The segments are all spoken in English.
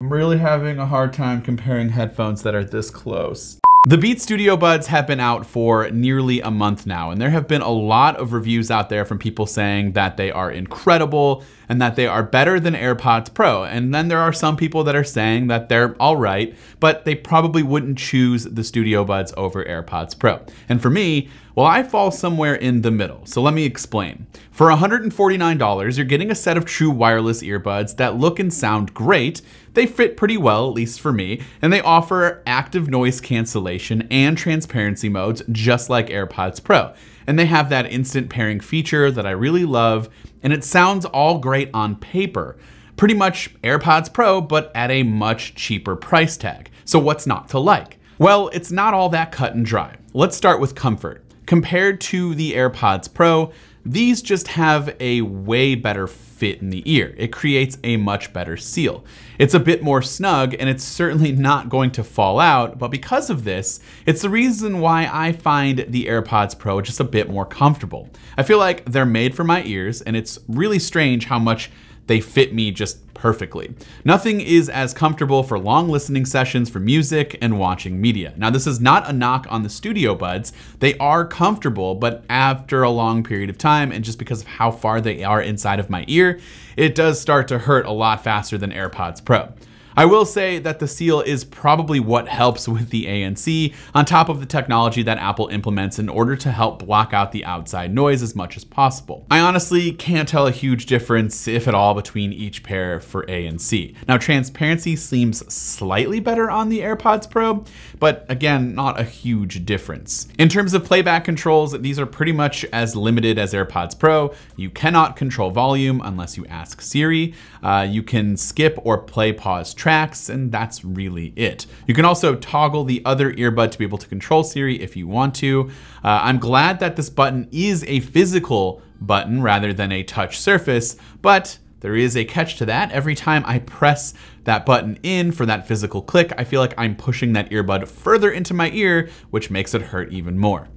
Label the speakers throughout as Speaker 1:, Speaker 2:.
Speaker 1: I'm really having a hard time comparing headphones that are this close. The Beats Studio Buds have been out for nearly a month now, and there have been a lot of reviews out there from people saying that they are incredible and that they are better than AirPods Pro. And then there are some people that are saying that they're all right, but they probably wouldn't choose the Studio Buds over AirPods Pro. And for me, well, I fall somewhere in the middle. So let me explain. For $149, you're getting a set of true wireless earbuds that look and sound great. They fit pretty well, at least for me, and they offer active noise cancellation and transparency modes just like AirPods Pro. And they have that instant pairing feature that I really love, and it sounds all great on paper. Pretty much AirPods Pro, but at a much cheaper price tag. So what's not to like? Well, it's not all that cut and dry. Let's start with comfort. Compared to the AirPods Pro, these just have a way better fit in the ear. It creates a much better seal. It's a bit more snug and it's certainly not going to fall out, but because of this, it's the reason why I find the AirPods Pro just a bit more comfortable. I feel like they're made for my ears, and it's really strange how much they fit me just perfectly. Nothing is as comfortable for long listening sessions for music and watching media. Now, this is not a knock on the Studio Buds. They are comfortable, but after a long period of time, and just because of how far they are inside of my ear, it does start to hurt a lot faster than AirPods Pro. I will say that the seal is probably what helps with the ANC, on top of the technology that Apple implements in order to help block out the outside noise as much as possible. I honestly can't tell a huge difference, if at all, between each pair for ANC. Now, transparency seems slightly better on the AirPods Pro, but again, not a huge difference. In terms of playback controls, these are pretty much as limited as AirPods Pro. You cannot control volume unless you ask Siri. You can skip or play pause tracks, and that's really it. You can also toggle the other earbud to be able to control Siri if you want to. I'm glad that this button is a physical button rather than a touch surface, but there is a catch to that. Every time I press that button in for that physical click, I feel like I'm pushing that earbud further into my ear, which makes it hurt even more.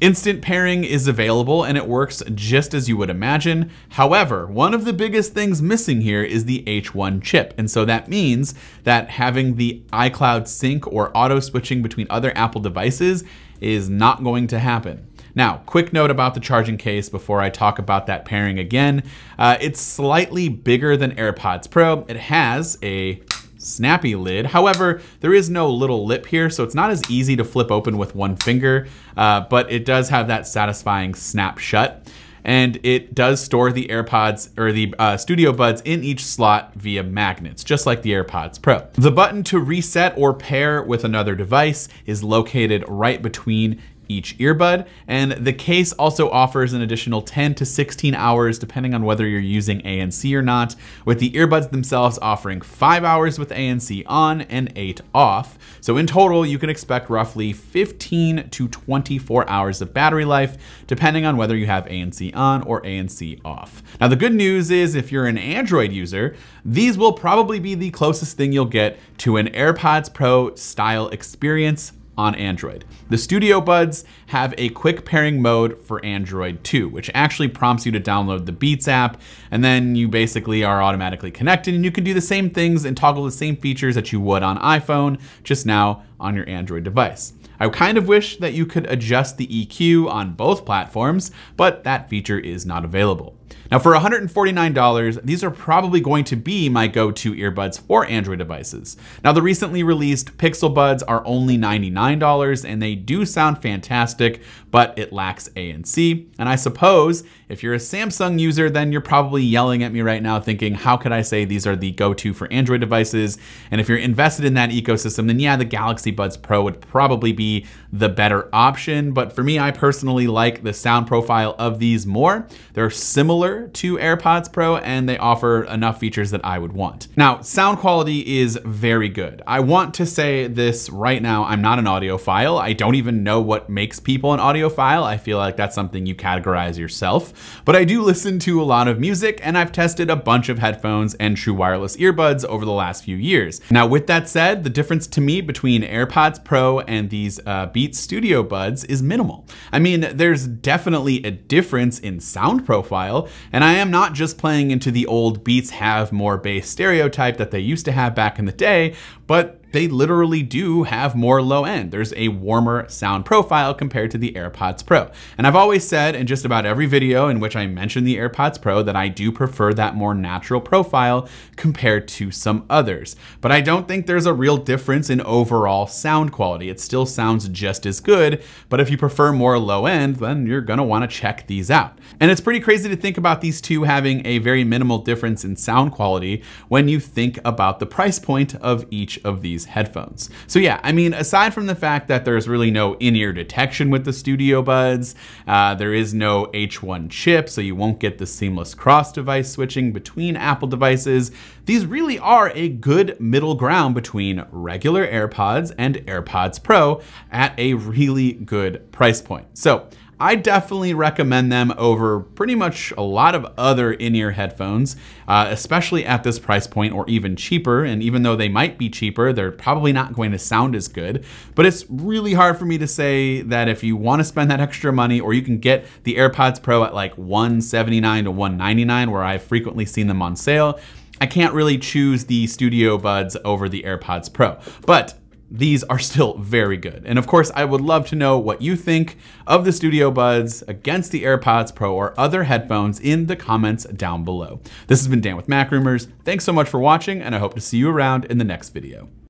Speaker 1: Instant pairing is available and it works just as you would imagine. However, one of the biggest things missing here is the H1 chip. And so that means that having the iCloud sync or auto switching between other Apple devices is not going to happen. Now, quick note about the charging case before I talk about that pairing again. It's slightly bigger than AirPods Pro. It has a snappy lid. However, there is no little lip here, so it's not as easy to flip open with one finger, but it does have that satisfying snap shut. And it does store the AirPods or the Studio Buds in each slot via magnets, just like the AirPods Pro. The button to reset or pair with another device is located right between each earbud, and the case also offers an additional 10 to 16 hours depending on whether you're using ANC or not, with the earbuds themselves offering 5 hours with ANC on and 8 off. So in total, you can expect roughly 15 to 24 hours of battery life, depending on whether you have ANC on or ANC off. Now, the good news is if you're an Android user, these will probably be the closest thing you'll get to an AirPods Pro style experience on Android. The Studio Buds have a quick pairing mode for Android too, which actually prompts you to download the Beats app, and then you basically are automatically connected, and you can do the same things and toggle the same features that you would on iPhone, just now on your Android device. I kind of wish that you could adjust the EQ on both platforms, but that feature is not available. Now, for $149, these are probably going to be my go-to earbuds for Android devices. Now, the recently released Pixel Buds are only $99, and they do sound fantastic, but it lacks ANC. And I suppose if you're a Samsung user, then you're probably yelling at me right now thinking, how could I say these are the go-to for Android devices? And if you're invested in that ecosystem, then yeah, the Galaxy Buds Pro would probably be the better option. But for me, I personally like the sound profile of these more. They're similar to AirPods Pro, and they offer enough features that I would want. Now, sound quality is very good. I want to say this right now, I'm not an audiophile. I don't even know what makes people an audiophile. I feel like that's something you categorize yourself. But I do listen to a lot of music, and I've tested a bunch of headphones and true wireless earbuds over the last few years. Now, with that said, the difference to me between AirPods Pro and these Beats Studio Buds is minimal. I mean, there's definitely a difference in sound profile, well. And I am not just playing into the old Beats have more bass stereotype that they used to have back in the day, but they literally do have more low end. There's a warmer sound profile compared to the AirPods Pro. And I've always said in just about every video in which I mention the AirPods Pro that I do prefer that more natural profile compared to some others. But I don't think there's a real difference in overall sound quality. It still sounds just as good, but if you prefer more low end, then you're gonna wanna check these out. And it's pretty crazy to think about these two having a very minimal difference in sound quality when you think about the price point of each of these headphones. So yeah, I mean, aside from the fact that there's really no in-ear detection with the Studio Buds, there is no H1 chip, so you won't get the seamless cross-device switching between Apple devices. These really are a good middle ground between regular AirPods and AirPods Pro at a really good price point. So I definitely recommend them over pretty much a lot of other in-ear headphones, especially at this price point or even cheaper. And even though they might be cheaper, they're probably not going to sound as good. But it's really hard for me to say that if you want to spend that extra money, or you can get the AirPods Pro at like $179 to $199, where I've frequently seen them on sale, I can't really choose the Studio Buds over the AirPods Pro. But these are still very good. And of course, I would love to know what you think of the Studio Buds against the AirPods Pro or other headphones in the comments down below. This has been Dan with Mac Rumors. Thanks so much for watching, and I hope to see you around in the next video.